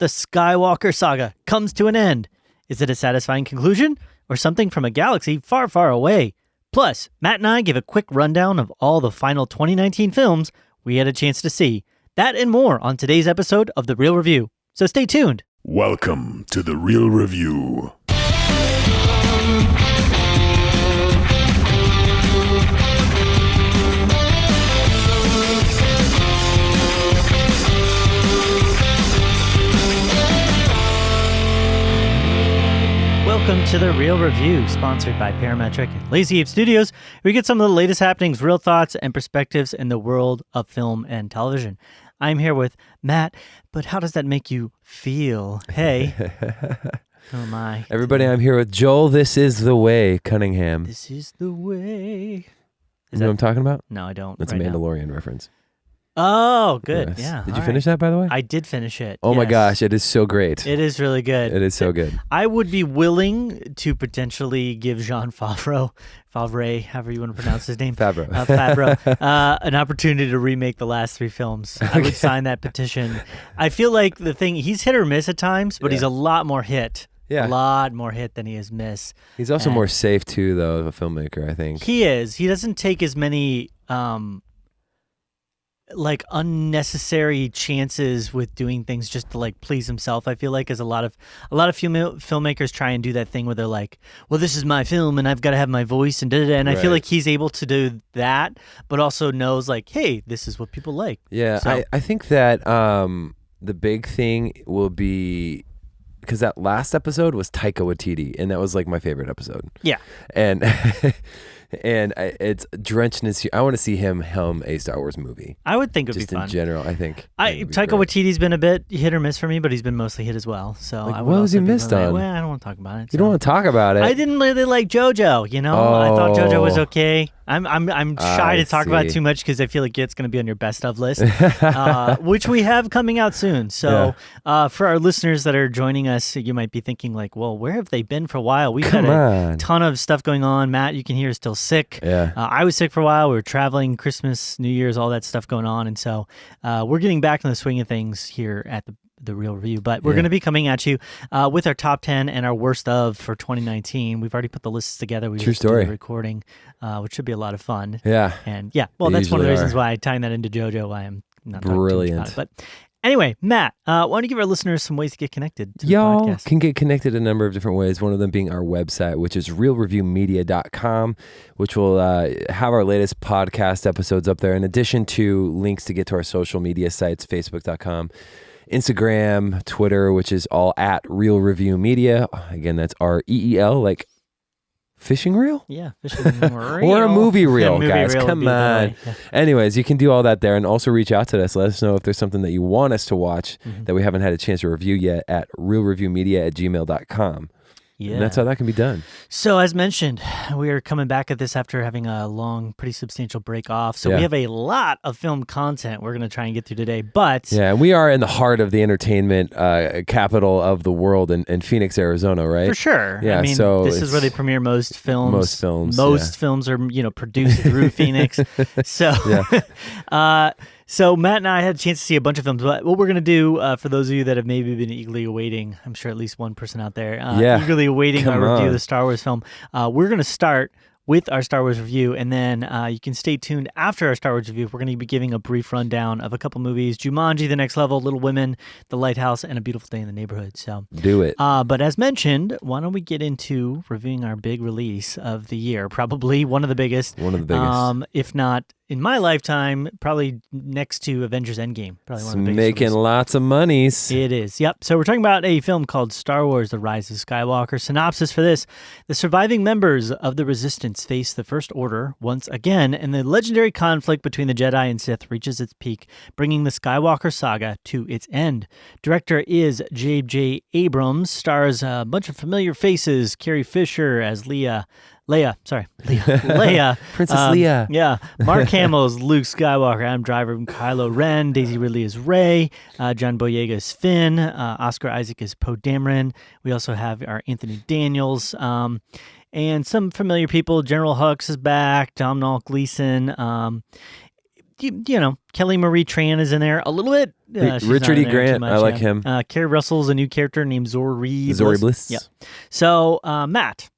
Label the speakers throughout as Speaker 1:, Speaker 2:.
Speaker 1: the Skywalker saga comes to an end. Is it a satisfying conclusion or something from a galaxy far, far away? Plus, Matt and I give a quick rundown of all the final 2019 films we had a chance to see. That and more on today's episode of The Reel Review. So stay tuned.
Speaker 2: Welcome to The Reel Review.
Speaker 1: Welcome to The Reel Review, sponsored by Parametric and Lazy Ape Studios. We get some of the latest happenings, real thoughts, and perspectives in the world of film and television. I'm here with Matt, but how does that make you feel? Hey. Who am I?
Speaker 3: Everybody, I'm here with Joel. This is the way, Cunningham.
Speaker 1: This is the way.
Speaker 3: You know what I'm talking about?
Speaker 1: No, I don't.
Speaker 3: That's
Speaker 1: right
Speaker 3: a Mandalorian reference.
Speaker 1: Oh, good.
Speaker 3: Yes.
Speaker 1: Yeah.
Speaker 3: Did you finish that, by the way?
Speaker 1: I did finish it.
Speaker 3: Oh my
Speaker 1: yes.
Speaker 3: gosh, it is so great.
Speaker 1: It is really good.
Speaker 3: It is so good.
Speaker 1: I would be willing to potentially give Jean Favreau, however you want to pronounce his name,
Speaker 3: Favreau,
Speaker 1: an opportunity to remake the last three films. I would sign that petition. I feel like he's hit or miss at times, but he's a lot more hit.
Speaker 3: Yeah.
Speaker 1: A lot more hit than he is miss.
Speaker 3: He's also more safe, too, though, of a filmmaker, I think.
Speaker 1: He is. He doesn't take as many unnecessary chances with doing things just to please himself. I feel like as a lot of filmmakers try and do that thing where they're like, well, this is my film and I've got to have my voice and da-da-da. And I feel like he's able to do that, but also knows hey, this is what people like.
Speaker 3: Yeah, so, I think that the big thing will be, because that last episode was Taika Waititi, and that was my favorite episode.
Speaker 1: Yeah.
Speaker 3: And it's drenched in his. I want to see him helm a Star Wars movie.
Speaker 1: I would think it would be fun.
Speaker 3: Just in general, I think.
Speaker 1: Taika Waititi's been a bit hit or miss for me, but he's been mostly hit as well. So
Speaker 3: what was he missed on?
Speaker 1: Well, I don't want to talk about it.
Speaker 3: You don't want to talk about it?
Speaker 1: I didn't really like JoJo. I thought JoJo was okay. I'm shy to talk about it too much because I feel like it's going to be on your best of list, which we have coming out soon. So for our listeners that are joining us, you might be thinking well, where have they been for a while? We've had a ton of stuff going on. Matt, you can hear, is still sick.
Speaker 3: Yeah.
Speaker 1: I was sick for a while. We were traveling, Christmas, New Year's, all that stuff going on. And so we're getting back in the swing of things here at the Reel Review, but we're going to be coming at you with our top 10 and our worst of for 2019. We've already put the lists together. We
Speaker 3: True story.
Speaker 1: Did the recording, which should be a lot of fun.
Speaker 3: Yeah.
Speaker 1: And that's one of the reasons why tying that into JoJo, why I'm not talking too much about it. But anyway, Matt, why don't you give our listeners some ways to get connected to the podcast?
Speaker 3: Y'all can get connected a number of different ways, one of them being our website, which is reelreviewmedia.com, which will have our latest podcast episodes up there, in addition to links to get to our social media sites, facebook.com, Instagram, Twitter, which is all at Reel Review Media. Again, that's REEL, like fishing reel?
Speaker 1: Yeah, fishing reel.
Speaker 3: Or a movie reel, guys.
Speaker 1: Reel
Speaker 3: Come on.
Speaker 1: Yeah.
Speaker 3: Anyways, you can do all that there, and also reach out to us. Let us know if there's something that you want us to watch that we haven't had a chance to review yet at reelreviewmedia@gmail.com.
Speaker 1: Yeah.
Speaker 3: And that's how that can be done.
Speaker 1: So as mentioned, we are coming back at this after having a long, pretty substantial break off. So we have a lot of film content we're going to try and get through today. But
Speaker 3: yeah, we are in the heart of the entertainment capital of the world in Phoenix, Arizona, right?
Speaker 1: For sure.
Speaker 3: Yeah,
Speaker 1: I mean,
Speaker 3: so
Speaker 1: this is where they premiere most films.
Speaker 3: Most
Speaker 1: films are, produced through Phoenix. So So Matt and I had a chance to see a bunch of films. But what we're going to do, for those of you that have maybe been eagerly awaiting, I'm sure at least one person out there, eagerly awaiting our review of the Star Wars film, we're going to start with our Star Wars review, and then you can stay tuned after our Star Wars review. We're going to be giving a brief rundown of a couple movies: Jumanji, The Next Level, Little Women, The Lighthouse, and A Beautiful Day in the Neighborhood. So
Speaker 3: do it.
Speaker 1: But as mentioned, why don't we get into reviewing our big release of the year? Probably one of the biggest. If not in my lifetime, probably next to Avengers Endgame. Probably one of the biggest.
Speaker 3: Making lots of monies.
Speaker 1: It is. Yep. So we're talking about a film called Star Wars: The Rise of Skywalker. Synopsis for this: the surviving members of the Resistance face the First Order once again, and the legendary conflict between the Jedi and Sith reaches its peak, bringing the Skywalker saga to its end. Director is J.J. Abrams. Stars a bunch of familiar faces: Carrie Fisher as Leia. Princess Leia. Yeah. Mark Hamill as Luke Skywalker, Adam Driver and Kylo Ren, Daisy Ridley as Rey, John Boyega as Finn, Oscar Isaac as Poe Dameron. We also have our Anthony Daniels, and some familiar people. General Hux is back, Domhnall Gleeson. you know, Kelly Marie Tran is in there a little bit. She's
Speaker 3: Richard
Speaker 1: not
Speaker 3: E.
Speaker 1: in there too
Speaker 3: Grant,
Speaker 1: much,
Speaker 3: I like him.
Speaker 1: Kerry Russell's a new character named Zori
Speaker 3: Bliss.
Speaker 1: Yeah. So, Matt,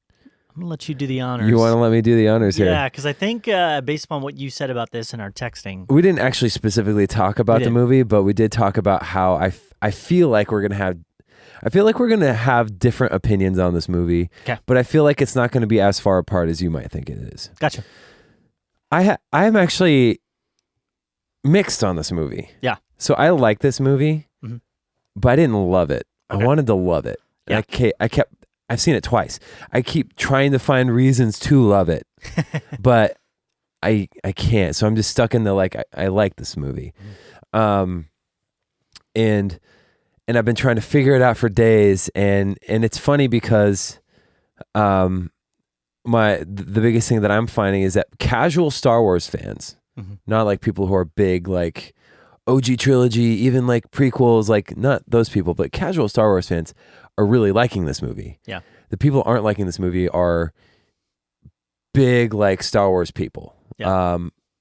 Speaker 1: I'm going to let you do the honors.
Speaker 3: You want to let me do the honors here?
Speaker 1: Yeah, because I think based upon what you said about this in our texting.
Speaker 3: We didn't actually specifically talk about the movie, but we did talk about how I feel like we're going to have... I feel like we're going to have different opinions on this movie, but I feel like it's not going to be as far apart as you might think it is.
Speaker 1: Gotcha.
Speaker 3: I'm actually mixed on this movie.
Speaker 1: Yeah.
Speaker 3: So I like this movie, but I didn't love it.
Speaker 1: Okay.
Speaker 3: I wanted to love it.
Speaker 1: Yeah.
Speaker 3: And I've seen it twice. I keep trying to find reasons to love it, but I can't. So I'm just stuck in the I like this movie. And I've been trying to figure it out for days, and it's funny because the biggest thing that I'm finding is that casual Star Wars fans, not like people who are big like OG trilogy, even like prequels, like not those people, but casual Star Wars fans are really liking this movie.
Speaker 1: Yeah.
Speaker 3: The people who aren't liking this movie are big like Star Wars people.
Speaker 1: Yeah.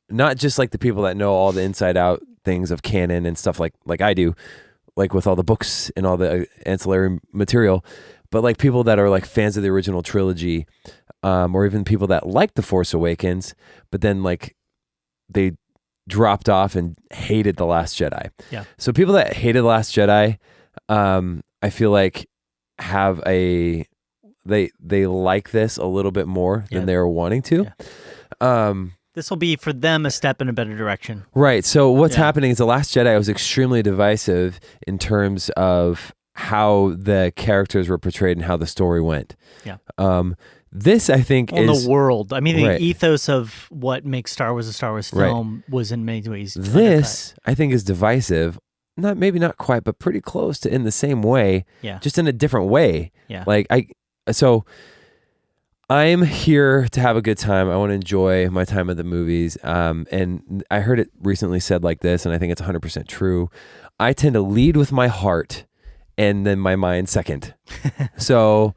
Speaker 3: Not just like the people that know all the inside out things of canon and stuff like I do, like with all the books and all the ancillary material, but like people that are like fans of the original trilogy, or even people that like The Force Awakens, but then like they dropped off and hated The Last Jedi.
Speaker 1: Yeah.
Speaker 3: So people that hated The Last Jedi, I feel like have they like this a little bit more than they were wanting to.
Speaker 1: Yeah. This will be for them a step in a better direction.
Speaker 3: Right. So what's happening is The Last Jedi was extremely divisive in terms of how the characters were portrayed and how the story went.
Speaker 1: Yeah.
Speaker 3: This, I think, is...
Speaker 1: the world. I mean, the
Speaker 3: right.
Speaker 1: ethos of what makes Star Wars a Star Wars film was in many ways.
Speaker 3: This, I think, is divisive. Maybe not quite, but pretty close to in the same way.
Speaker 1: Yeah.
Speaker 3: Just in a different way.
Speaker 1: Yeah.
Speaker 3: So I'm here to have a good time. I want to enjoy my time at the movies. And I heard it recently said like this, and I think it's 100% true. I tend to lead with my heart and then my mind second. So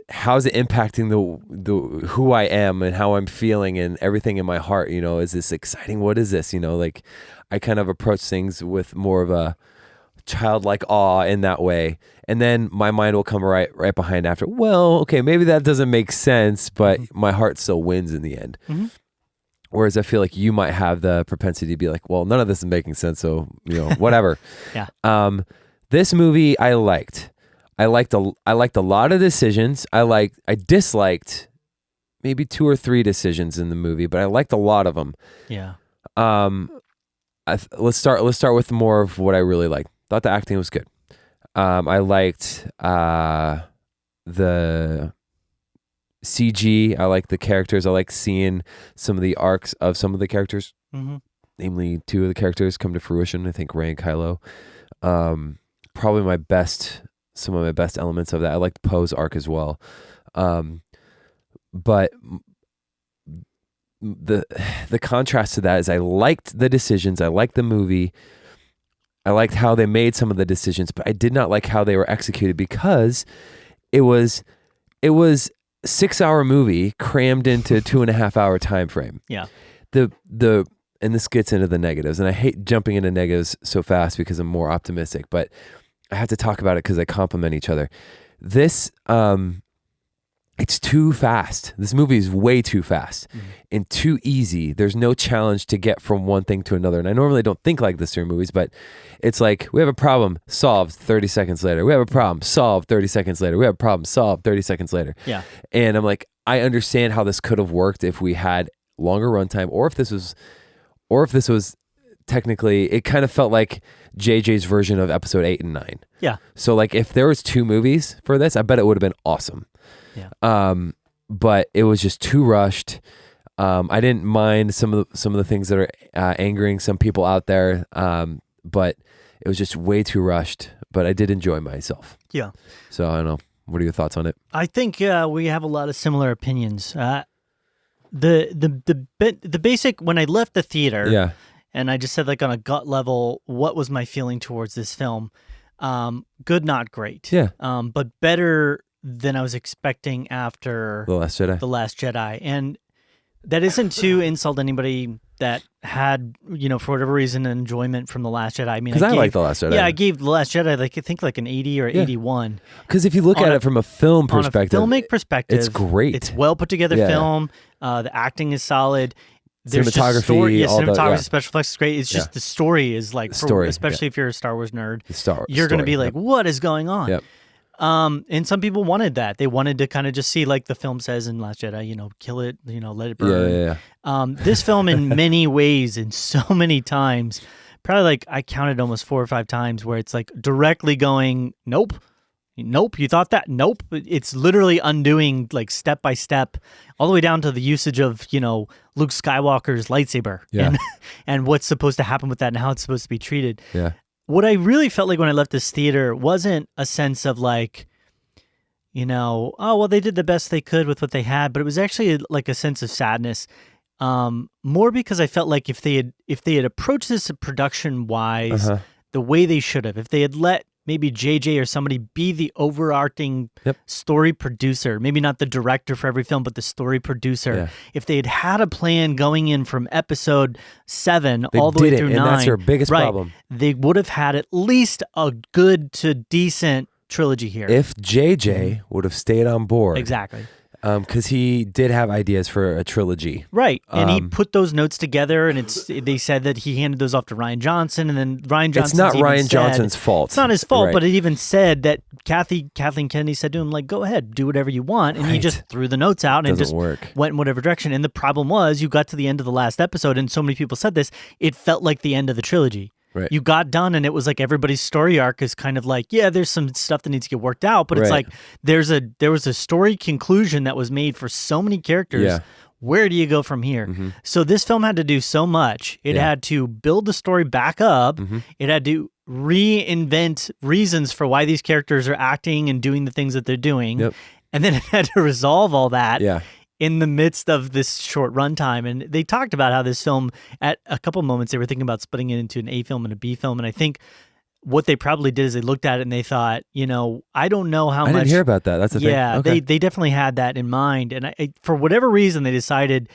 Speaker 3: how's it impacting the who I am and how I'm feeling and everything in my heart? You know, is this exciting? What is this? You know, like I kind of approach things with more of a childlike awe in that way, and then my mind will come right behind after. Well, okay, maybe that doesn't make sense, but my heart still wins in the end. Whereas I feel like you might have the propensity to be like, well, none of this is making sense, so you know, whatever.
Speaker 1: Yeah.
Speaker 3: This movie I liked. I liked a lot of decisions. I disliked maybe 2 or 3 decisions in the movie, but I liked a lot of them.
Speaker 1: Yeah.
Speaker 3: Let's start with more of what I really liked. Thought the acting was good. I liked the CG. I liked the characters. I like seeing some of the arcs of some of the characters. Namely, 2 of the characters come to fruition. I think Rey and Kylo. Probably some of my best elements of that. I liked Poe's arc as well. But the contrast to that is I liked the decisions. I liked the movie. I liked how they made some of the decisions, but I did not like how they were executed because it was a 6-hour movie crammed into a 2.5-hour time frame.
Speaker 1: Yeah.
Speaker 3: And this gets into the negatives, and I hate jumping into negatives so fast because I'm more optimistic, but I have to talk about it because they complement each other. This, it's too fast. This movie is way too fast and too easy. There's no challenge to get from one thing to another. And I normally don't think like this in movies, but it's like, we have a problem, solved 30 seconds later. We have a problem, solved 30 seconds later. We have a problem, solved 30 seconds later.
Speaker 1: Yeah.
Speaker 3: And I'm like, I understand how this could have worked if we had longer runtime, or if this was technically, it kind of felt like JJ's version of episode 8 and 9.
Speaker 1: Yeah.
Speaker 3: So like if there was 2 movies for this, I bet it would have been awesome.
Speaker 1: Yeah.
Speaker 3: But it was just too rushed. I didn't mind some of the things that are angering some people out there. But it was just way too rushed, but I did enjoy myself.
Speaker 1: Yeah.
Speaker 3: So I don't know. What are your thoughts on it?
Speaker 1: I think we have a lot of similar opinions. The basic, when I left the theater, and I just said like on a gut level, what was my feeling towards this film? Good, not great.
Speaker 3: Yeah.
Speaker 1: But better than I was expecting after
Speaker 3: The Last Jedi.
Speaker 1: The Last Jedi. And that isn't to insult anybody that had, for whatever reason, an enjoyment from The Last Jedi. I mean,
Speaker 3: Because I like The Last Jedi.
Speaker 1: Yeah, I gave The Last Jedi, I think like an 80 or 81.
Speaker 3: Because if you look at it from a film perspective,
Speaker 1: on a filmic perspective,
Speaker 3: it's great.
Speaker 1: It's well put together film. The acting is solid. There's
Speaker 3: cinematography,
Speaker 1: just story, cinematography,
Speaker 3: the
Speaker 1: special effects is great. It's just the story is like, especially if you're a Star Wars nerd, you're going to be like, what is going on?
Speaker 3: Yep.
Speaker 1: And some people wanted that. They wanted to kind of just see, like the film says in Last Jedi, kill it, let it burn.
Speaker 3: Yeah.
Speaker 1: This film, in many ways, and so many times, probably like I counted almost 4 or 5 times, where it's like directly going, nope, you thought that, nope. It's literally undoing like step by step, all the way down to the usage of Luke Skywalker's lightsaber, and what's supposed to happen with that and how it's supposed to be treated.
Speaker 3: Yeah.
Speaker 1: What I really felt like when I left this theater wasn't a sense of like, oh, well, they did the best they could with what they had, but it was actually like a sense of sadness. More because I felt like if they had approached this production wise the way they should have, if they had let maybe JJ or somebody be the overarching story producer, maybe not the director for every film, but the story producer. Yeah. If they had had a plan going in from episode 7 all the way through 9,
Speaker 3: and that's their biggest problem.
Speaker 1: They would have had at least a good to decent trilogy here.
Speaker 3: If JJ would have stayed on board.
Speaker 1: Exactly.
Speaker 3: Because he did have ideas for a trilogy.
Speaker 1: Right. And he put those notes together, and they said that he handed those off to Rian Johnson, and then Rian Johnson.
Speaker 3: It's not Rian Johnson's fault.
Speaker 1: It's not his fault, but it even said that Kathleen Kennedy said to him, like, go ahead, do whatever you want. And he just threw the notes out and just went in whatever direction. And the problem was, you got to the end of the last episode, and so many people said this, it felt like the end of the trilogy.
Speaker 3: Right.
Speaker 1: You got done, and it was like everybody's story arc is kind of like, there's some stuff that needs to get worked out, but it's like there was a story conclusion that was made for so many characters.
Speaker 3: Yeah.
Speaker 1: Where do you go from here? So this film had to do so much. It had to build the story back up. It had to reinvent reasons for why these characters are acting and doing the things that they're doing. And then it had to resolve all that. In the midst of this short runtime. And they talked about how this film, at a couple moments, they were thinking about splitting it into an A film and a B film. And I think what they probably did is they looked at it and they thought, I don't know how much.
Speaker 3: I didn't hear about that. That's the thing.
Speaker 1: Yeah,
Speaker 3: okay.
Speaker 1: they definitely had that in mind. And for whatever reason, they decided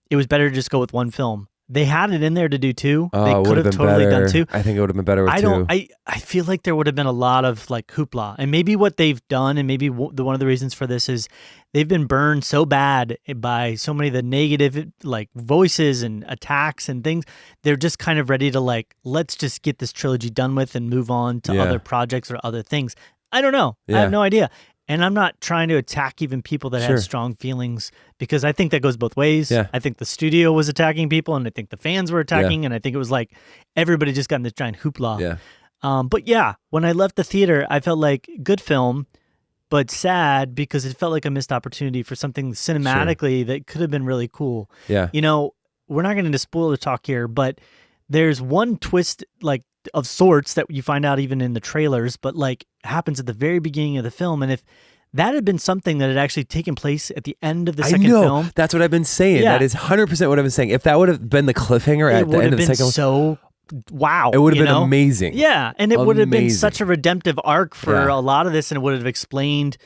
Speaker 1: it was better to just go with one film. They had it in there to do 2. They could have totally done 2.
Speaker 3: I think it would have been better with 2.
Speaker 1: I feel like there would have been a lot of like hoopla, and maybe what they've done, and maybe one of the reasons for this is they've been burned so bad by so many of the negative like voices and attacks and things. They're just kind of ready to like, let's just get this trilogy done with and move on to other projects or other things. I don't know. I have no idea. And I'm not trying to attack even people that had strong feelings, because I think that goes both ways.
Speaker 3: Yeah.
Speaker 1: I think the studio was attacking people, and I think the fans were attacking, and I think it was like everybody just got in this giant hoopla. But when I left the theater, I felt like good film, but sad because it felt like a missed opportunity for something cinematically that could have been really cool.
Speaker 3: Yeah.
Speaker 1: We're not getting into spoiler talk here, but there's one twist like of sorts that you find out even in the trailers, but like happens at the very beginning of the film. And if that had been something that had actually taken place at the end of the second film.
Speaker 3: That's what I've been saying. That is 100% what I've been saying. If that would have been the cliffhanger at the end of the second
Speaker 1: film. Wow.
Speaker 3: It would have been amazing.
Speaker 1: Yeah. And it would have been such a redemptive arc for a lot of this, and it would have explained,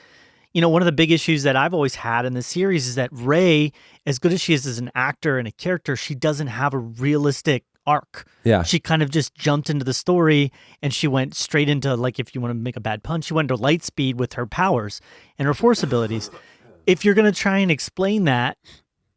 Speaker 1: one of the big issues that I've always had in the series is that Rey, as good as she is as an actor and a character, she doesn't have a realistic arc.
Speaker 3: Yeah.
Speaker 1: She kind of just jumped into the story, and she went straight into, like, if you want to make a bad pun, she went to light speed with her powers and her Force abilities. If you're going to try and explain that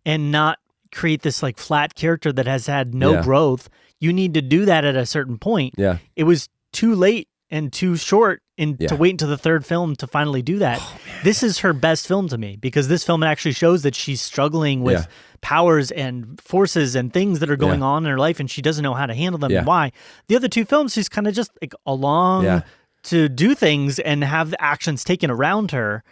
Speaker 1: and not create this like flat character that has had no growth, you need to do that at a certain point.
Speaker 3: Yeah.
Speaker 1: It was too late and too short to wait until the third film to finally do that. This is her best film to me, because this film actually shows that she's struggling with powers and forces and things that are going on in her life, and she doesn't know how to handle them and why. The other 2 films, she's kind of just like along to do things and have the actions taken around her.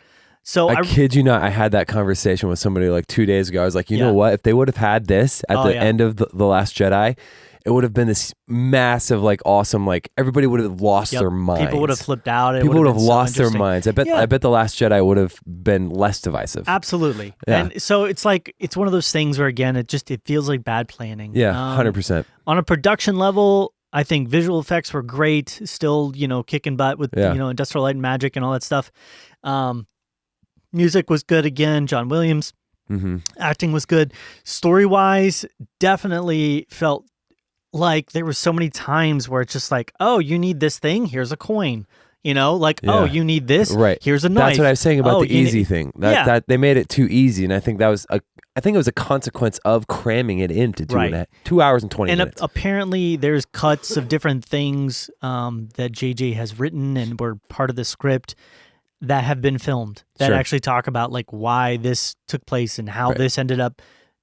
Speaker 1: So
Speaker 3: I kid you not, I had that conversation with somebody like 2 days ago. I was like, you know what? If they would have had this at the end of the Last Jedi, it would have been this massive, like, awesome, like, everybody would have lost their minds.
Speaker 1: People would have flipped out.
Speaker 3: People would have lost their minds. I bet The Last Jedi would have been less divisive.
Speaker 1: Absolutely. Yeah. And so it's like, it's one of those things where, again, it feels like bad planning.
Speaker 3: Yeah, 100%.
Speaker 1: On a production level, I think visual effects were great. Still, kicking butt with, Industrial Light and Magic and all that stuff. Music was good again. John Williams. Acting was good. Story-wise, definitely felt like there were so many times where it's just like, oh, you need this thing? Here's a coin. Oh, you need this?
Speaker 3: Right.
Speaker 1: Here's a knife.
Speaker 3: That's what I was saying about the easy thing. That they made it too easy, and I think that was I think it was a consequence of cramming it into 2 hours and 20 minutes.
Speaker 1: And apparently there's cuts of different things that JJ has written and were part of the script that have been filmed that actually talk about like why this took place and how this ended up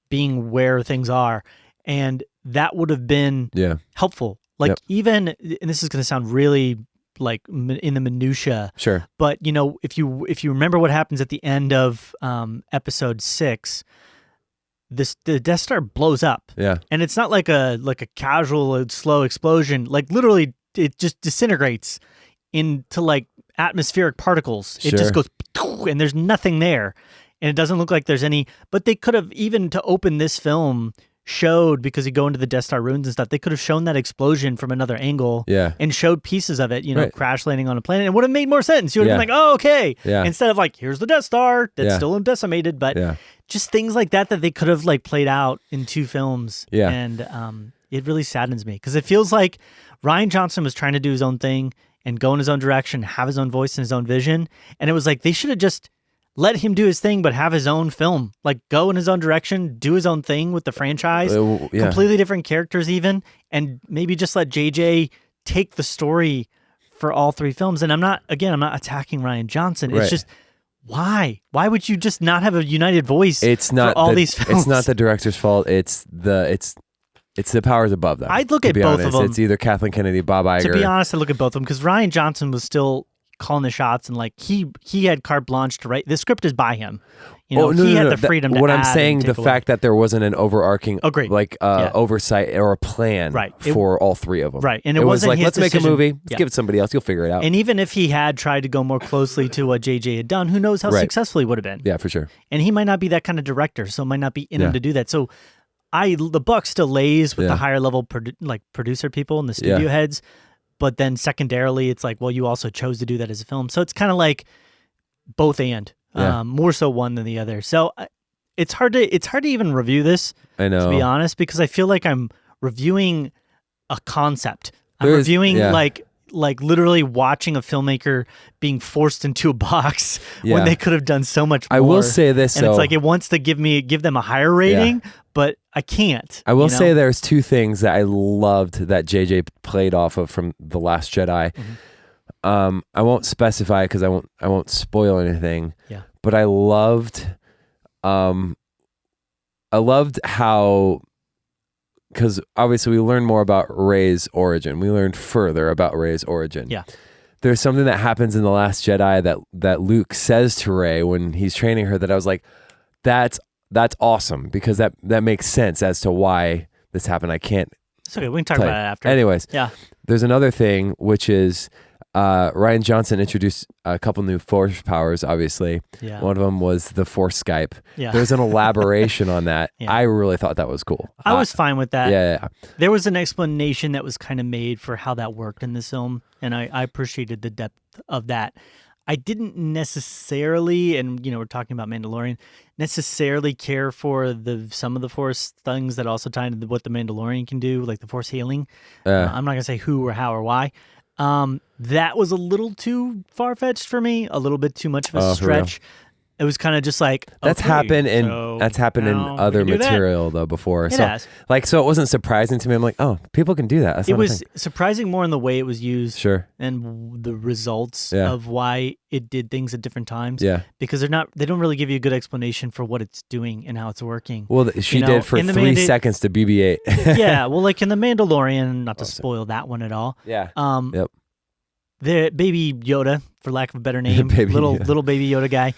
Speaker 1: being where things are. And that would have been helpful. Like even, and this is going to sound really like in the minutia.
Speaker 3: Sure.
Speaker 1: But if you remember what happens at the end of episode 6, the Death Star blows up.
Speaker 3: Yeah.
Speaker 1: And it's not like a casual slow explosion. Like literally it just disintegrates into like atmospheric particles. It just goes and there's nothing there. And it doesn't look like there's any, but they could have, even to open this film, showed, because you go into the Death Star ruins and stuff, they could have shown that explosion from another angle and showed pieces of it, crash landing on a planet. It would have made more sense. You would have been like, oh, okay. Yeah. Instead of like, here's the Death Star that's still decimated, but just things like that they could have like played out in 2 films. Yeah. And it really saddens me because it feels like Rian Johnson was trying to do his own thing and go in his own direction, have his own voice and his own vision. And it was like, they should have just let him do his thing, but have his own film. Like, go in his own direction, do his own thing with the franchise, completely different characters even, and maybe just let JJ take the story for all 3 films. And I'm not attacking Rian Johnson. It's just, why? Why would you just not have a united voice for all these films?
Speaker 3: It's not the director's fault. It's the powers above them.
Speaker 1: I'd look at both of them.
Speaker 3: It's either Kathleen Kennedy, Bob Iger.
Speaker 1: To be honest, I'd look at both of them because Rian Johnson was still calling the shots, and like he had carte blanche to write. The script is by him. He had the freedom to
Speaker 3: what
Speaker 1: add
Speaker 3: I'm saying, the fact that there wasn't an overarching oversight or a plan for all 3 of them.
Speaker 1: Right. And
Speaker 3: it was
Speaker 1: wasn't
Speaker 3: like,
Speaker 1: his
Speaker 3: let's
Speaker 1: decision.
Speaker 3: make a movie. Let's give it to somebody else. You'll figure it out.
Speaker 1: And even if he had tried to go more closely to what JJ had done, who knows how successful he would have been.
Speaker 3: Yeah, for sure.
Speaker 1: And he might not be that kind of director, so it might not be in him to do that. So the buck still lays with the higher level producer people and the studio heads. But then secondarily, it's like, well, you also chose to do that as a film. So it's kind of like both and, more so one than the other. So it's hard to even review this,
Speaker 3: I know,
Speaker 1: to be honest, because I feel like I'm reviewing a concept. I'm reviewing like literally watching a filmmaker being forced into a box when they could have done so much more.
Speaker 3: I will say this,
Speaker 1: and it's like it wants to give them a higher rating, but I can't.
Speaker 3: I will say there's 2 things that I loved that JJ played off of from The Last Jedi. Mm-hmm. I won't specify because I won't spoil anything. Yeah. But I loved how, because obviously we learned more about Rey's origin. We learned further about Rey's origin. Yeah. There's something that happens in The Last Jedi that Luke says to Rey when he's training her that I was like, that's awesome, because that makes sense as to why this happened. I can't.
Speaker 1: It's okay. We can talk about it after.
Speaker 3: Anyways, there's another thing, which is Rian Johnson introduced a couple new Force powers, obviously. Yeah. One of them was the Force Skype. Yeah. There's an elaboration on that. Yeah. I really thought that was cool.
Speaker 1: I was fine with that.
Speaker 3: Yeah.
Speaker 1: There was an explanation that was kind of made for how that worked in this film, and I appreciated the depth of that. I didn't necessarily, and we're talking about Mandalorian, necessarily care for some of the Force things that also tie into what the Mandalorian can do, like the Force healing. I'm not gonna say who or how or why. That was a little too far-fetched for me, a little bit too much of a stretch. It was kind of just like,
Speaker 3: that's happened in other material though before.
Speaker 1: It has.
Speaker 3: So it wasn't surprising to me. I'm like, oh, people can do that.
Speaker 1: It was surprising more in the way it was used,
Speaker 3: sure,
Speaker 1: and the results of why it did things at different times. Yeah, because they don't really give you a good explanation for what it's doing and how it's working.
Speaker 3: Well, she did for 3 seconds to BB-8.
Speaker 1: Yeah, well, like in the Mandalorian, not to spoil that one at all.
Speaker 3: Yeah.
Speaker 1: Yep. The baby Yoda, for lack of a better name, little baby Yoda guy,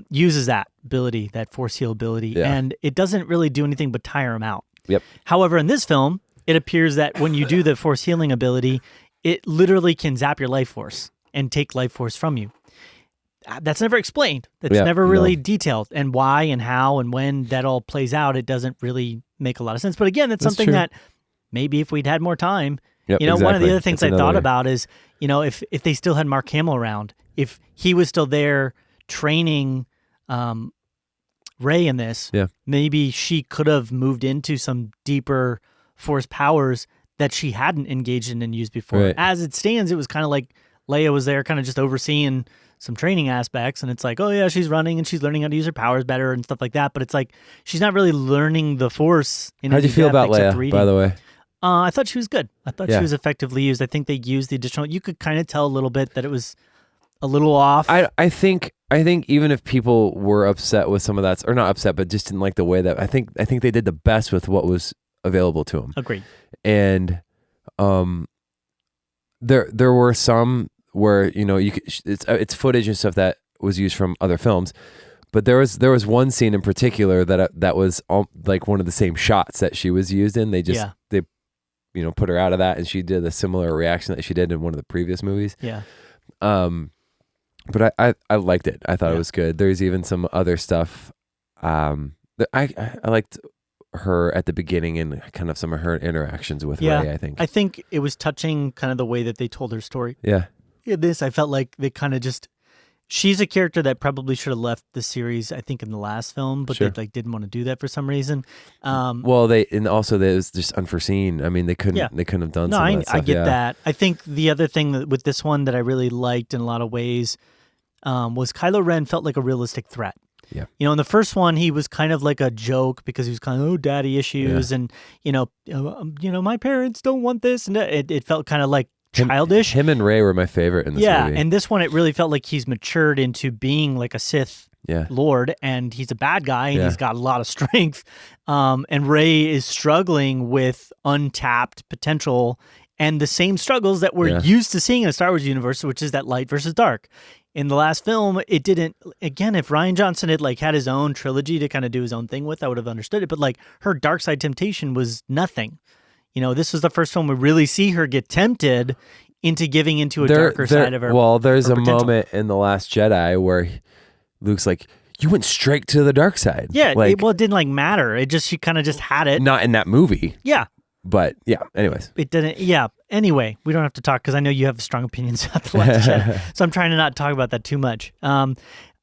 Speaker 1: uses that ability, that Force heal ability, and it doesn't really do anything but tire him out.
Speaker 3: Yep.
Speaker 1: However, in this film, it appears that when you do the Force healing ability, it literally can zap your life force and take life force from you. That's never explained. That's never really detailed, and why and how and when that all plays out, it doesn't really make a lot of sense. But again, that's something that maybe if we'd had more time. Yep, one of the other things I thought about is, if they still had Mark Hamill around, if he was still there training Rey in this, maybe she could have moved into some deeper Force powers that she hadn't engaged in and used before.
Speaker 3: Right.
Speaker 1: As it stands, it was kind of like Leia was there kind of just overseeing some training aspects, and it's like, oh yeah, she's running and she's learning how to use her powers better and stuff like that, but it's like she's not really learning the Force in
Speaker 3: How'd you feel about Leia,
Speaker 1: reading.
Speaker 3: by the way?
Speaker 1: I thought she was good. I thought she was effectively used. I think they used the additional, you could kind of tell a little bit that it was a little off.
Speaker 3: I think even if people were upset with some of that, or not upset, but just didn't like the way that, I think they did the best with what was available to them.
Speaker 1: Agreed.
Speaker 3: And there were some where, you know, it's footage and stuff that was used from other films, but there was one scene in particular that was like one of the same shots that she was used in. They you know, put her out of that, and she did a similar reaction that she did in one of the previous movies.
Speaker 1: Yeah.
Speaker 3: But I liked it. I thought it was good. There's even some other stuff. That I liked her at the beginning and kind of some of her interactions with Rey, I think
Speaker 1: it was touching kind of the way that they told her story.
Speaker 3: Yeah.
Speaker 1: In this, I felt like they kind of just, she's a character that probably should have left the series, I think, in the last film, but they like didn't want to do that for some reason.
Speaker 3: Well, it was just unforeseen. I mean, they couldn't have done some of that stuff.
Speaker 1: I get that. I think the other thing that with this one that I really liked in a lot of ways was Kylo Ren felt like a realistic threat.
Speaker 3: Yeah.
Speaker 1: You know, in the first one, he was kind of like a joke because he was kind of, daddy issues, and, you know, my parents don't want this. And it felt kind of like childish.
Speaker 3: Him and Rey were my favorite in this movie.
Speaker 1: Yeah, and this one, it really felt like he's matured into being like a Sith Lord, and he's a bad guy, and he's got a lot of strength. And Rey is struggling with untapped potential and the same struggles that we're used to seeing in a Star Wars universe, which is that light versus dark. In the last film, it didn't, again, if Rian Johnson had like had his own trilogy to kind of do his own thing with, I would have understood it. But like her dark side temptation was nothing. You know, this was the first film we really see her get tempted into giving into a darker side of her.
Speaker 3: Well, there's a
Speaker 1: potential.
Speaker 3: moment in The Last Jedi where Luke's like, you went straight to the dark side.
Speaker 1: Yeah,
Speaker 3: like,
Speaker 1: it didn't like matter. It just, she kind of just had it.
Speaker 3: Not in that movie.
Speaker 1: Yeah.
Speaker 3: But yeah, anyways.
Speaker 1: It didn't, Anyway, we don't have to talk because I know you have strong opinions about The Last Jedi. So I'm trying to not talk about that too much.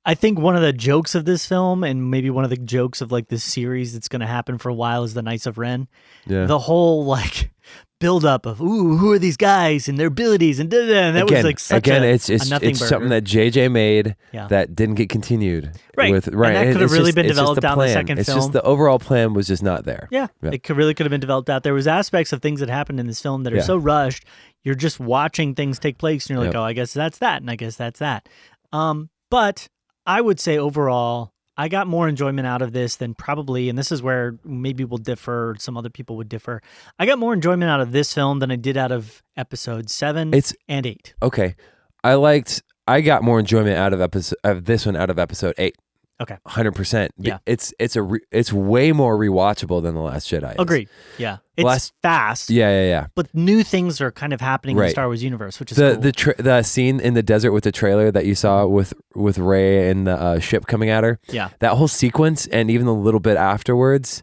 Speaker 1: I think one of the jokes of this film, and maybe one of the jokes of like this series that's going to happen for a while, is the Knights of Ren. Yeah. The whole like buildup of, who are these guys and their abilities and da-da-da, and that was like such
Speaker 3: it's
Speaker 1: nothing
Speaker 3: something that JJ made that didn't get continued.
Speaker 1: Right. And that could have really been developed down the second film.
Speaker 3: It's just the overall plan was just not there.
Speaker 1: Yeah. It really could have been developed out. There was aspects of things that happened in this film that are so rushed. You're just watching things take place and you're like, oh, I guess that's that. And I guess that's that. But I would say overall, I got more enjoyment out of this than probably, and this is where maybe we'll differ, some other people would differ. I got more enjoyment out of this film than I did out of episode 7 and 8.
Speaker 3: Okay. I got more enjoyment out of this one out of episode 8.
Speaker 1: Okay.
Speaker 3: 100%.
Speaker 1: Yeah.
Speaker 3: It's way more rewatchable than The Last Jedi is.
Speaker 1: Agreed. Yeah. It's fast.
Speaker 3: Yeah.
Speaker 1: But new things are kind of happening in the Star Wars universe, which is cool.
Speaker 3: The scene in the desert with the trailer that you saw with Rey and the ship coming at her.
Speaker 1: Yeah.
Speaker 3: That whole sequence and even a little bit afterwards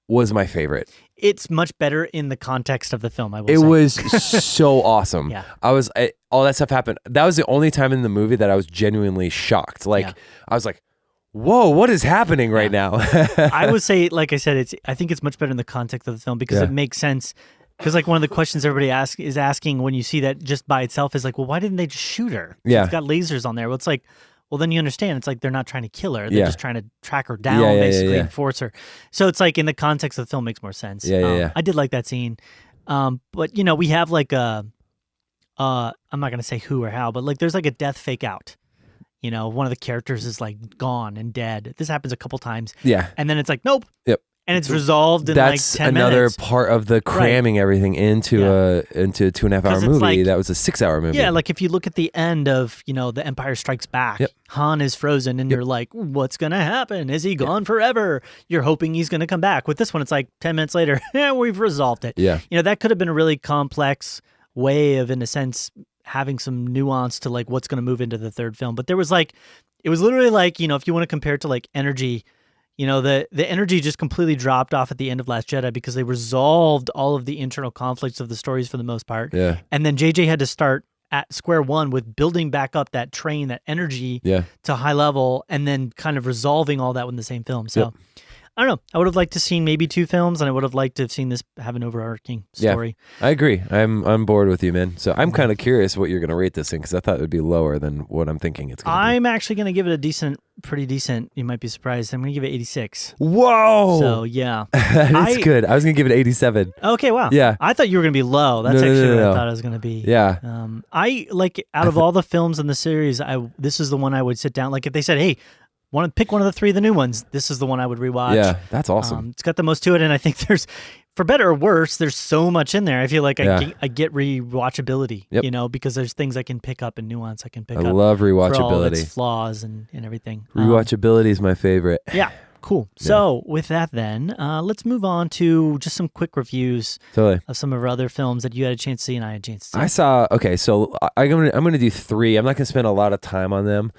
Speaker 3: was my favorite.
Speaker 1: It's much better in the context of the film, I will say.
Speaker 3: It was so awesome.
Speaker 1: Yeah.
Speaker 3: All that stuff happened. That was the only time in the movie that I was genuinely shocked. I was like, whoa, what is happening right now?
Speaker 1: I would say, like I said, I think it's much better in the context of the film because it makes sense. Because like one of the questions everybody is asking when you see that just by itself is like, well, why didn't they just shoot her? It's got lasers on there. Well, it's like, well, then you understand. It's like they're not trying to kill her. They're just trying to track her down, basically, and force her. So it's like in the context of the film makes more sense.
Speaker 3: Yeah.
Speaker 1: I did like that scene. But, you know, we have like I'm not going to say who or how, but like there's like a death fake out. You know, one of the characters is like gone and dead. This happens a couple times.
Speaker 3: Yeah.
Speaker 1: And then it's like, nope.
Speaker 3: Yep.
Speaker 1: And it's resolved in like 10 minutes.
Speaker 3: That's another part of the cramming everything into a 2.5 hour movie.
Speaker 1: Like,
Speaker 3: that was a 6 hour movie.
Speaker 1: Yeah, like if you look at the end of, you know, The Empire Strikes Back, Han is frozen and you're like, what's going to happen? Is he gone forever? You're hoping he's going to come back. With this one, it's like 10 minutes later, we've resolved it.
Speaker 3: Yeah.
Speaker 1: You know, that could have been a really complex way of, in a sense, having some nuance to like what's going to move into the third film. But there was like, it was literally like, you know, if you want to compare it to like energy, you know, the energy just completely dropped off at the end of Last Jedi because they resolved all of the internal conflicts of the stories for the most part.
Speaker 3: Yeah.
Speaker 1: And then JJ had to start at square one with building back up that train, that energy
Speaker 3: Yeah.
Speaker 1: to high level, and then kind of resolving all that in the same film. So
Speaker 3: Yep.
Speaker 1: I don't know. I would have liked to seen maybe 2 films, and I would have liked to have seen this have an overarching story.
Speaker 3: I agree. I'm on board with you, man. So I'm kind of curious what you're going to rate this thing because I thought it would be lower than what I'm thinking it's going to be.
Speaker 1: I'm actually going to give it a pretty decent. You might be surprised. I'm going to give it 86.
Speaker 3: Whoa!
Speaker 1: So yeah,
Speaker 3: That's good. I was going to give it 87.
Speaker 1: Okay, wow.
Speaker 3: Yeah.
Speaker 1: I thought you were going to be low. That's
Speaker 3: No,
Speaker 1: actually what
Speaker 3: no.
Speaker 1: I thought it was going to be.
Speaker 3: Yeah.
Speaker 1: I like out of all the films in the series, this is the one I would sit down. Like if they said, "Hey, want to pick one of the 3 of the new ones," this is the one I would rewatch.
Speaker 3: Yeah, that's awesome.
Speaker 1: It's got the most to it, and I think there's, for better or worse, there's so much in there. I feel like I get rewatchability, because there's things I can pick up and nuance I can pick up.
Speaker 3: I love
Speaker 1: for all
Speaker 3: rewatchability.
Speaker 1: its flaws and everything.
Speaker 3: Rewatchability is my favorite.
Speaker 1: Yeah, cool.
Speaker 3: Yeah.
Speaker 1: So with that then, let's move on to just some quick reviews
Speaker 3: Totally.
Speaker 1: of some of our other films that you had a chance to see and I had a chance to see.
Speaker 3: I saw. Okay, so I'm gonna do 3. I'm not gonna spend a lot of time on them.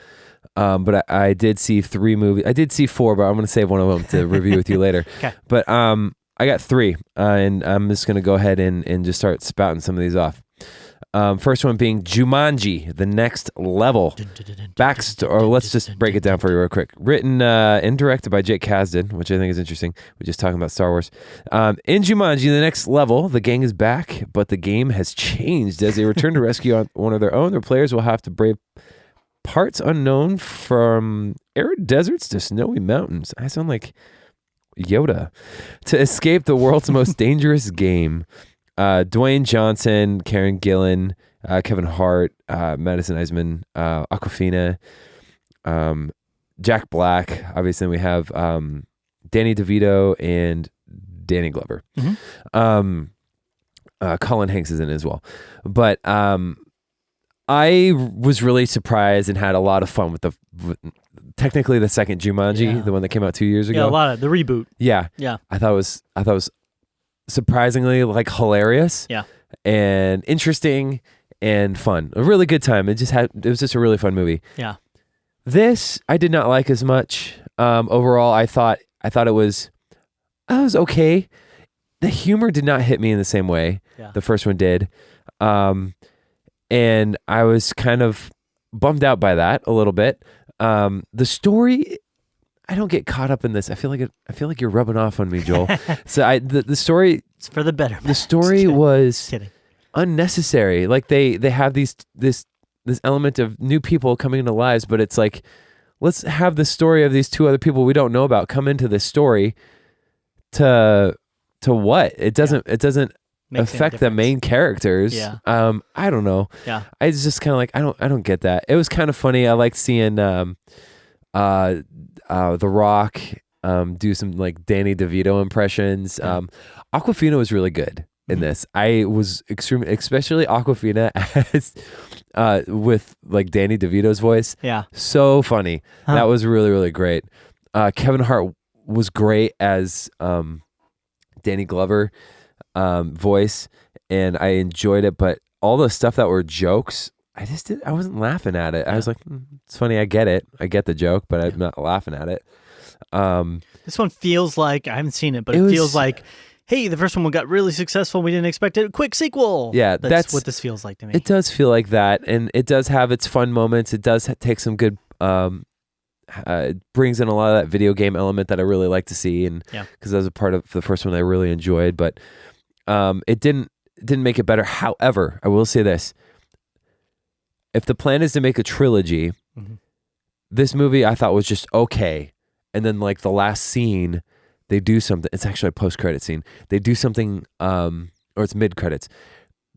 Speaker 3: But I did see 3 movies. I did see 4, but I'm going to save one of them to review with you later.
Speaker 1: Okay.
Speaker 3: But I got 3, and I'm just going to go ahead and just start spouting some of these off. First one being Jumanji, The Next Level. Or let's just break it down for you real quick. Written and directed by Jake Kasdan, which I think is interesting. We're just talking about Star Wars. In Jumanji, The Next Level, the gang is back, but the game has changed. As they return to rescue one of their own, their players will have to brave parts unknown, from arid deserts to snowy mountains. I sound like Yoda. To escape the world's most dangerous game. Dwayne Johnson, Karen Gillan, Kevin Hart, Madison Eisman, Awkwafina, Jack Black. Obviously, we have Danny DeVito and Danny Glover.
Speaker 1: Mm-hmm.
Speaker 3: Colin Hanks is in it as well. But I was really surprised and had a lot of fun with technically the second Jumanji, the one that came out 2 years ago.
Speaker 1: Yeah, a lot of the reboot.
Speaker 3: Yeah. I thought it was surprisingly like hilarious.
Speaker 1: Yeah.
Speaker 3: And interesting and fun. A really good time. It was just a really fun movie.
Speaker 1: Yeah.
Speaker 3: This I did not like as much. Overall, I thought it was okay. The humor did not hit me in the same way the first one did. And I was kind of bummed out by that a little bit. The story, I don't get caught up in this. I feel like you're rubbing off on me, Joel. So the story,
Speaker 1: it's for the better.
Speaker 3: The story was unnecessary. Like they have this element of new people coming into lives, but it's like, let's have the story of these 2 other people we don't know about come into this story to what? It doesn't affect the main characters.
Speaker 1: Yeah.
Speaker 3: I don't know.
Speaker 1: Yeah.
Speaker 3: I was just kind of like, I don't get that. It was kind of funny. I liked seeing The Rock do some like Danny DeVito impressions. Awkwafina was really good in this. I was especially Awkwafina as with like Danny DeVito's voice.
Speaker 1: Yeah.
Speaker 3: So funny. That was really, really great. Kevin Hart was great as Danny Glover voice, and I enjoyed it, but all the stuff that were jokes, I wasn't laughing at it. I was like, it's funny, I get it. I get the joke, but I'm not laughing at it.
Speaker 1: This one feels like, I haven't seen it, but it feels like, hey, the first one got really successful. We didn't expect it. Quick sequel.
Speaker 3: Yeah,
Speaker 1: that's what this feels like to me.
Speaker 3: It does feel like that, and it does have its fun moments. It does take some good it brings in a lot of that video game element that I really like to see, and because that was a part of the first one I really enjoyed, but it didn't make it better. However, I will say this: if the plan is to make a trilogy, this movie I thought was just okay, and then like the last scene, they do something. It's actually a post-credit scene. They do something, or it's mid-credits.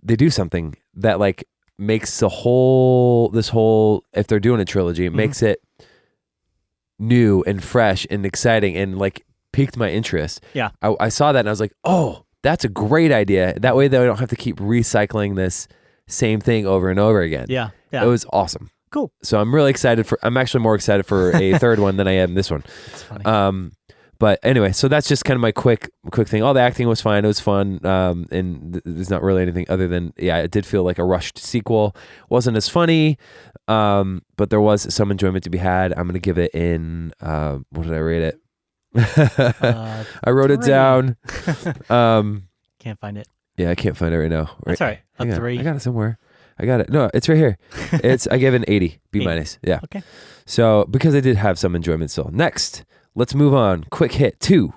Speaker 3: They do something that like makes this whole. If they're doing a trilogy, it makes it new and fresh and exciting and like piqued my interest.
Speaker 1: Yeah,
Speaker 3: I saw that and I was like, oh, that's a great idea. That way, they don't have to keep recycling this same thing over and over again.
Speaker 1: Yeah.
Speaker 3: It was awesome.
Speaker 1: Cool.
Speaker 3: So I'm really excited I'm actually more excited for a third one than I am this one.
Speaker 1: That's funny.
Speaker 3: But anyway, so that's just kind of my quick thing. All the acting was fine. It was fun. And there's not really anything other than, it did feel like a rushed sequel. Wasn't as funny, but there was some enjoyment to be had. I'm going to give it in, what did I rate it? I wrote
Speaker 1: 3.
Speaker 3: it down.
Speaker 1: Can't find it.
Speaker 3: Yeah, I can't find it right now.
Speaker 1: That's all right. A 3.
Speaker 3: I got it somewhere. I got it. No, it's right here. I gave it an 80, B minus. Yeah.
Speaker 1: Okay.
Speaker 3: So because I did have some enjoyment still. Next, let's move on. Quick hit 2,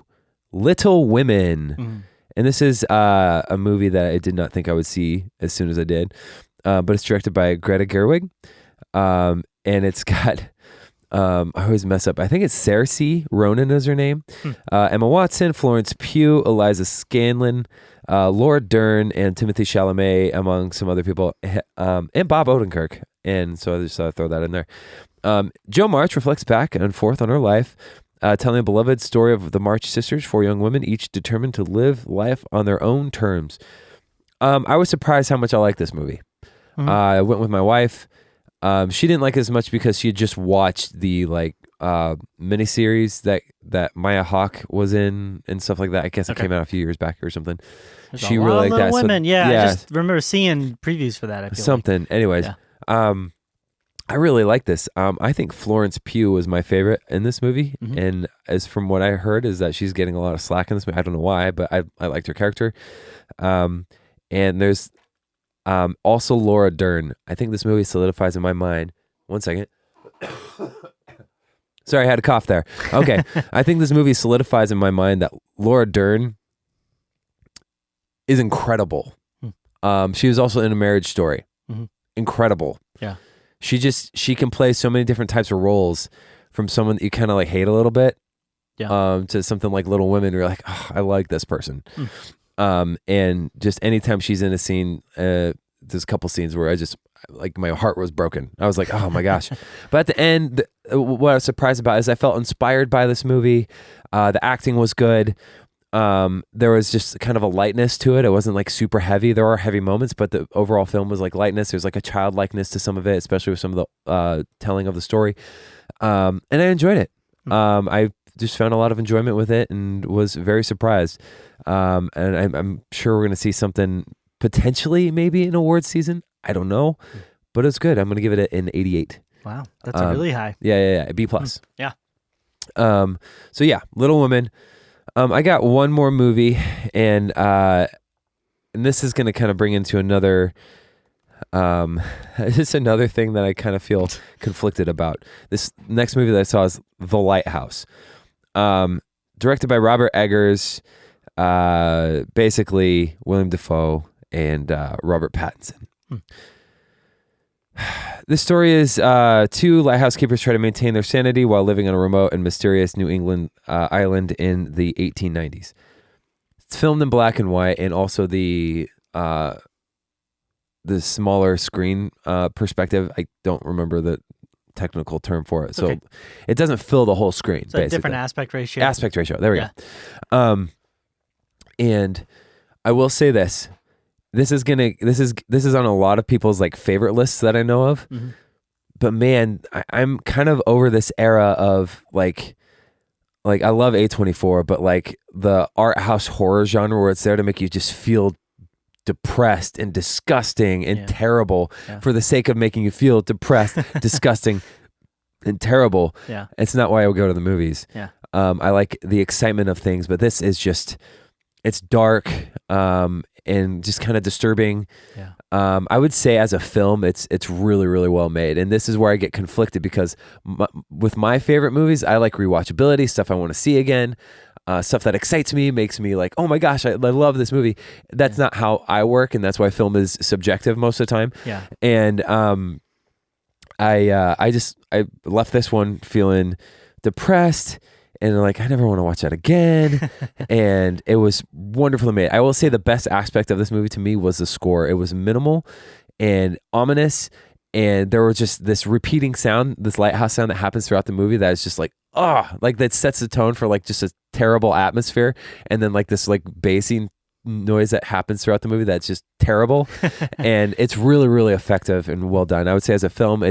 Speaker 3: Little Women. And this is a movie that I did not think I would see as soon as I did. But it's directed by Greta Gerwig. And it's got, I always mess up. I think it's Saoirse Ronan is her name. Emma Watson, Florence Pugh, Eliza Scanlon, Laura Dern, and Timothy Chalamet, among some other people, and Bob Odenkirk. And so I just thought I'd throw that in there. Jo March reflects back and forth on her life, telling a beloved story of the March sisters, 4 young women, each determined to live life on their own terms. I was surprised how much I liked this movie. I went with my wife. She didn't like it as much because she had just watched the miniseries that Maya Hawke was in and stuff like that. I guess it came out a few years back or something.
Speaker 1: There's
Speaker 3: She
Speaker 1: a lot
Speaker 3: really
Speaker 1: of
Speaker 3: liked that.
Speaker 1: Little Women.
Speaker 3: So,
Speaker 1: I just remember seeing previews for that. I feel
Speaker 3: something. Anyways, I really like this. I think Florence Pugh was my favorite in this movie, and as from what I heard, is that she's getting a lot of slack in this movie. I don't know why, but I liked her character. And there's also Laura Dern. I think this movie solidifies in my mind. One second. Sorry, I had a cough there. Okay. I think this movie solidifies in my mind that Laura Dern is incredible. She was also in A Marriage Story. Incredible.
Speaker 1: Yeah.
Speaker 3: She can play so many different types of roles, from someone that you kind of like hate a little bit, to something like Little Women where you're like, oh, I like this person. And just anytime she's in a scene, there's a couple scenes where I just, like, my heart was broken. I was like, oh my gosh. But at the end, what I was surprised about is I felt inspired by this movie. The acting was good. There was just kind of a lightness to it. It wasn't like super heavy. There are heavy moments, but the overall film was like lightness. There's like a childlikeness to some of it, especially with some of the telling of the story. And I enjoyed it. I just found a lot of enjoyment with it and was very surprised. And I'm sure we're going to see something potentially maybe in awards season. I don't know, but it's good. I'm going to give it an 88.
Speaker 1: Wow. That's a really high.
Speaker 3: Yeah. B plus.
Speaker 1: Yeah.
Speaker 3: So yeah, Little Women. I got one more movie, and this is going to kind of bring into another, just another thing that I kind of feel conflicted about. This next movie that I saw is The Lighthouse, directed by Robert Eggers, basically Willem Dafoe and Robert Pattinson. The story is 2 lighthouse keepers try to maintain their sanity while living on a remote and mysterious New England island in the 1890s. It's filmed in black and white, and also the smaller screen perspective. I don't remember the technical term for it, so it doesn't fill the whole screen.
Speaker 1: So a different aspect ratio.
Speaker 3: Aspect ratio. There we go. And I will say this. This is on a lot of people's like favorite lists that I know of, but man, I'm kind of over this era of like I love A24, but like the art house horror genre where it's there to make you just feel depressed and disgusting and terrible for the sake of making you feel depressed, disgusting, and terrible.
Speaker 1: Yeah,
Speaker 3: it's not why I would go to the movies.
Speaker 1: Yeah,
Speaker 3: I like the excitement of things, but this is just, it's dark. And just kind of disturbing. Yeah. I would say as a film, it's really, really well made. And this is where I get conflicted because with my favorite movies, I like rewatchability, stuff I want to see again, stuff that excites me, makes me like, oh my gosh, I love this movie. That's not how I work, and that's why film is subjective most of the time. Yeah. And I left this one feeling depressed. And like, I never want to watch that again. And it was wonderfully made. I will say the best aspect of this movie to me was the score. It was minimal and ominous. And there was just this repeating sound, this lighthouse sound that happens throughout the movie that is just like, like that sets the tone for like just a terrible atmosphere. And then like this like bassy noise that happens throughout the movie that's just terrible. And it's really, really effective and well done. I would say as a film,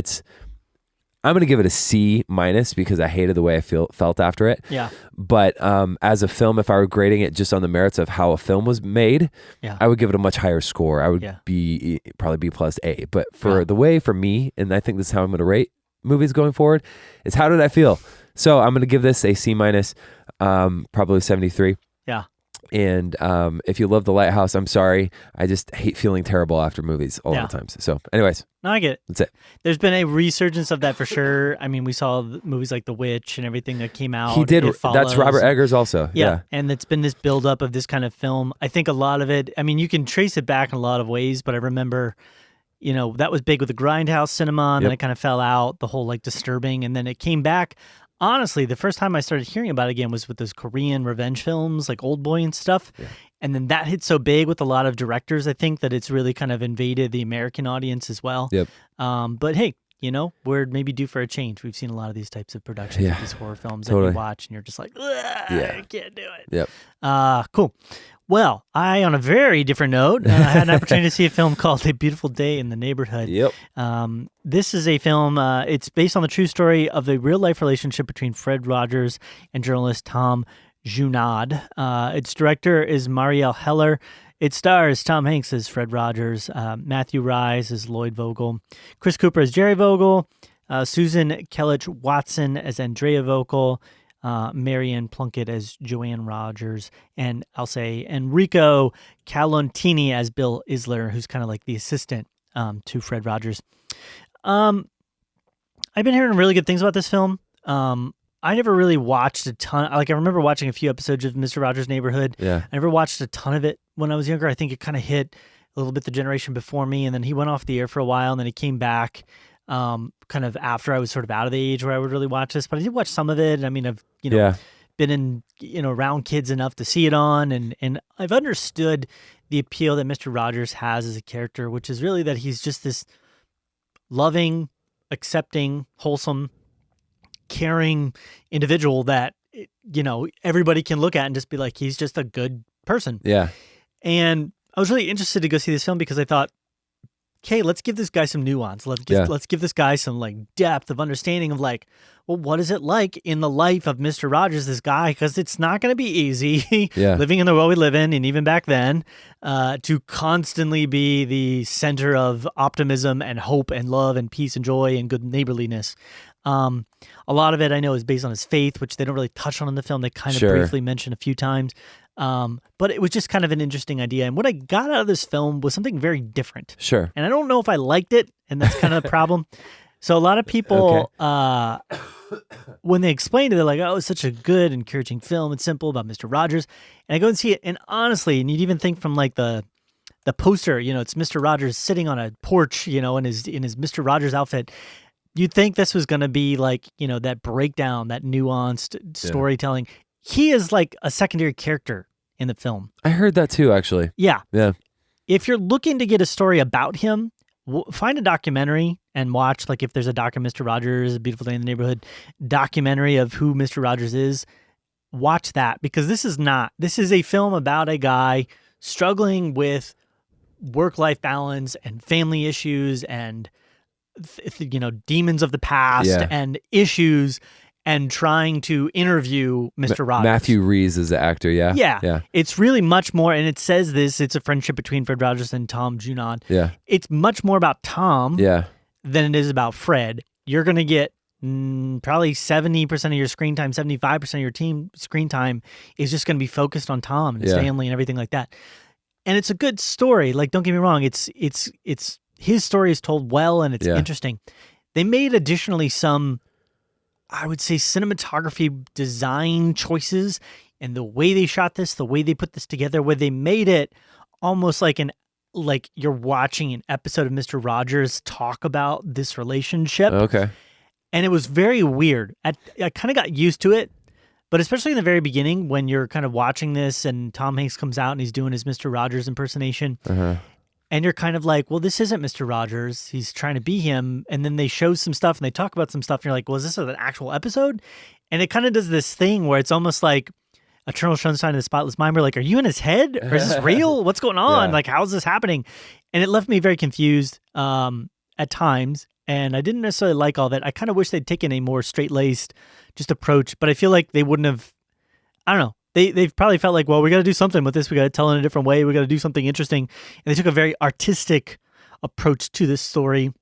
Speaker 3: I'm going to give it a C minus because I hated the way I felt after it. Yeah. But as a film, if I were grading it just on the merits of how a film was made, I would give it a much higher score. I would be probably B plus A. But for the way, for me, and I think this is how I'm going to rate movies going forward, is how did I feel? So I'm going to give this a C minus, probably 73.
Speaker 1: Yeah.
Speaker 3: And if you love The Lighthouse, I'm sorry. I just hate feeling terrible after movies a lot of times. So anyways.
Speaker 1: No, I get it.
Speaker 3: That's it.
Speaker 1: There's been a resurgence of that for sure. I mean, we saw movies like The Witch and everything that came out.
Speaker 3: He did.
Speaker 1: It Follows.
Speaker 3: That's Robert Eggers also. Yeah.
Speaker 1: And it's been this buildup of this kind of film. I think a lot of it, I mean, you can trace it back in a lot of ways, but I remember, that was big with the Grindhouse cinema, and then it kind of fell out, the whole like disturbing, and then it came back. Honestly, the first time I started hearing about it again was with those Korean revenge films like Old Boy and stuff. Yeah. And then that hit so big with a lot of directors, I think, that it's really kind of invaded the American audience as well.
Speaker 3: Yep.
Speaker 1: But hey, we're maybe due for a change. We've seen a lot of these types of productions, these horror films that you watch, and you're just like, I can't do it.
Speaker 3: Yep.
Speaker 1: Cool. Well, on a very different note, I had an opportunity to see a film called A Beautiful Day in the Neighborhood.
Speaker 3: Yep.
Speaker 1: This is a film, it's based on the true story of the real-life relationship between Fred Rogers and journalist Tom Junod. Its director is Marielle Heller. It stars Tom Hanks as Fred Rogers, Matthew Rhys as Lloyd Vogel, Chris Cooper as Jerry Vogel, Susan Kellich-Watson as Andrea Vogel, Marianne Plunkett as Joanne Rogers, and I'll say Enrico Calontini as Bill Isler, who's kind of like the assistant to Fred Rogers. I've been hearing really good things about this film. I never really watched a ton. Like, I remember watching a few episodes of Mr. Rogers' Neighborhood.
Speaker 3: Yeah.
Speaker 1: I never watched a ton of it when I was younger. I think it kind of hit a little bit the generation before me, and then he went off the air for a while, and then he came back kind of after I was sort of out of the age where I would really watch this. But I did watch some of it. I mean, I've been in around kids enough to see it on, and I've understood the appeal that Mr. Rogers has as a character, which is really that he's just this loving, accepting, wholesome, caring individual that everybody can look at and just be like, he's just a good person.
Speaker 3: Yeah.
Speaker 1: And I was really interested to go see this film because I thought, okay, let's give this guy some nuance. Let's give this guy some like depth of understanding of like, well, what is it like in the life of Mr. Rogers, this guy? Because it's not going to be easy living in the world we live in, and even back then, to constantly be the center of optimism and hope and love and peace and joy and good neighborliness. A lot of it I know is based on his faith, which they don't really touch on in the film. They kind of briefly mention a few times. But it was just kind of an interesting idea. And what I got out of this film was something very different.
Speaker 3: Sure.
Speaker 1: And I don't know if I liked it, and that's kind of the problem. So a lot of people, when they explained it, they're like, oh, it's such a good, encouraging film. It's simple about Mr. Rogers. And I go and see it, and honestly, and you'd even think from like the poster, it's Mr. Rogers sitting on a porch, in his Mr. Rogers outfit. You'd think this was going to be like, that breakdown, that nuanced storytelling. He is like a secondary character in the film.
Speaker 3: I heard that too, actually.
Speaker 1: Yeah.
Speaker 3: Yeah.
Speaker 1: If you're looking to get a story about him, find a documentary and watch, like if there's a doc of Mr. Rogers, A Beautiful Day in the Neighborhood documentary of who Mr. Rogers is. Watch that, because this is a film about a guy struggling with work-life balance and family issues and demons of the past and issues, and trying to interview Mr. Rogers.
Speaker 3: Matthew Rhys is the actor, yeah?
Speaker 1: Yeah. It's really much more, and it says this, it's a friendship between Fred Rogers and Tom Junod.
Speaker 3: Yeah.
Speaker 1: It's much more about Tom than it is about Fred. You're going to get probably 70% of your screen time, 75% of your team screen time is just going to be focused on Tom and his family and everything like that. And it's a good story. Like, don't get me wrong. It's his story is told well, and it's interesting. They made additionally some, I would say, cinematography design choices, and the way they shot this, the way they put this together, where they made it almost like you're watching an episode of Mr. Rogers talk about this relationship.
Speaker 3: Okay.
Speaker 1: And it was very weird. I kind of got used to it, but especially in the very beginning when you're kind of watching this and Tom Hanks comes out and he's doing his Mr. Rogers impersonation. And you're kind of like, well, this isn't Mr. Rogers. He's trying to be him. And then they show some stuff and they talk about some stuff. And you're like, well, is this an actual episode? And it kind of does this thing where it's almost like Eternal Sunshine of the Spotless Mind. We're like, are you in his head? Or is this real? What's going on? Like, how's this happening? And it left me very confused at times. And I didn't necessarily like all that. I kind of wish they'd taken a more straight-laced just approach. But I feel like they wouldn't have, I don't know. They've probably felt like, well, we got to do something with this. We got to tell it in a different way. We got to do something interesting. And they took a very artistic approach to this story,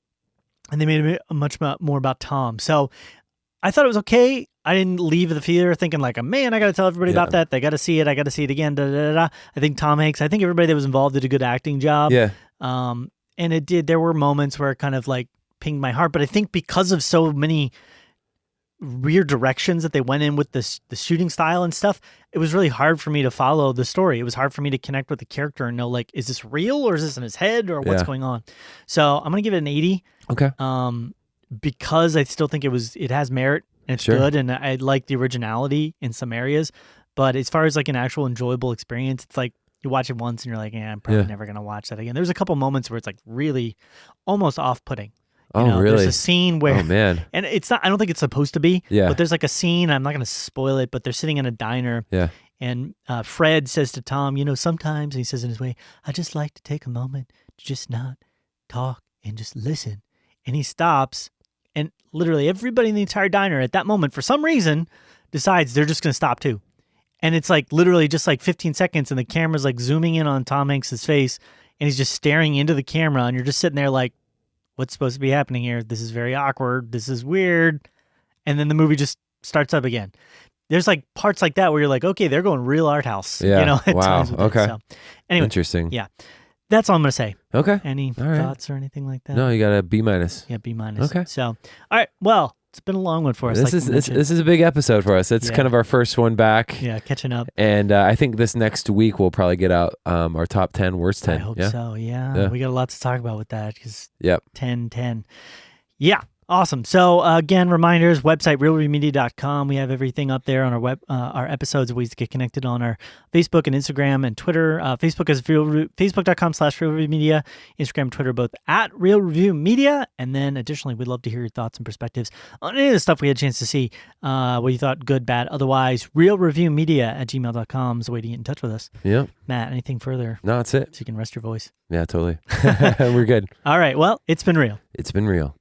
Speaker 1: and they made it much more about Tom. So I thought it was okay. I didn't leave the theater thinking like, man, I got to tell everybody
Speaker 3: Yeah.
Speaker 1: about that. They got to see it. I got to see it again. Da, da, da, da. I think Tom Hanks, I think everybody that was involved did a good acting job.
Speaker 3: Yeah.
Speaker 1: And it did. There were moments where it kind of like pinged my heart, but I think because of so many weird directions that they went in with the shooting style and stuff, it was really hard for me to follow the story. It was hard for me to connect with the character and know like, is this real or is this in his head or what's
Speaker 3: Yeah.
Speaker 1: going on? So I'm gonna give it an 80.
Speaker 3: Okay.
Speaker 1: Because I still think it has merit and it's
Speaker 3: Sure.
Speaker 1: good, and I like the originality in some areas. But as far as like an actual enjoyable experience, it's like you watch it once and you're like, I'm probably
Speaker 3: Yeah.
Speaker 1: never gonna watch that again. There's a couple moments where it's like really almost off-putting.
Speaker 3: Oh, really?
Speaker 1: There's a scene where,
Speaker 3: Oh, man.
Speaker 1: and it's not. I don't think it's supposed to be.
Speaker 3: Yeah.
Speaker 1: But there's like a scene. I'm not gonna spoil it, but they're sitting in a diner.
Speaker 3: Yeah.
Speaker 1: And Fred says to Tom, sometimes, and he says in his way, I just like to take a moment to just not talk and just listen. And he stops, and literally everybody in the entire diner at that moment, for some reason, decides they're just going to stop too. And it's like literally just like 15 seconds, and the camera's like zooming in on Tom Hanks' face, and he's just staring into the camera, and you're just sitting there like, what's supposed to be happening here? This is very awkward. This is weird. And then the movie just starts up again. There's like parts like that where you're like, okay, they're going real art house.
Speaker 3: Yeah.
Speaker 1: At
Speaker 3: Wow.
Speaker 1: times with it.
Speaker 3: Okay.
Speaker 1: So, anyway,
Speaker 3: Interesting.
Speaker 1: yeah. That's all I'm going to say.
Speaker 3: Okay.
Speaker 1: Any
Speaker 3: All right.
Speaker 1: thoughts or anything like that?
Speaker 3: No, you got a B minus.
Speaker 1: Yeah, B minus.
Speaker 3: Okay.
Speaker 1: So, all right. Well, it's been a long one for us.
Speaker 3: This is a big episode for us. It's
Speaker 1: Yeah.
Speaker 3: kind of our first one back.
Speaker 1: Yeah, catching up.
Speaker 3: And I think this next week we'll probably get out our top 10 worst 10.
Speaker 1: I hope
Speaker 3: yeah?
Speaker 1: so. Yeah.
Speaker 3: Yeah.
Speaker 1: We got a lot to talk about with that because
Speaker 3: Yep.
Speaker 1: 10-10. Yeah. Awesome. So again, reminders, website, reelreviewmedia.com. We have everything up there on our our episodes, ways to get connected on our Facebook and Instagram and Twitter. Facebook is facebook.com/reelreviewmedia. Instagram and Twitter, both at reelreviewmedia. And then additionally, we'd love to hear your thoughts and perspectives on any of the stuff we had a chance to see. What you thought, good, bad, otherwise. reelreviewmedia@gmail.com is a way to get in touch with us.
Speaker 3: Yep.
Speaker 1: Matt, anything further
Speaker 3: No, that's it.
Speaker 1: so you can rest your voice?
Speaker 3: Yeah, totally. We're good.
Speaker 1: All right. Well, it's been real.
Speaker 3: It's been real.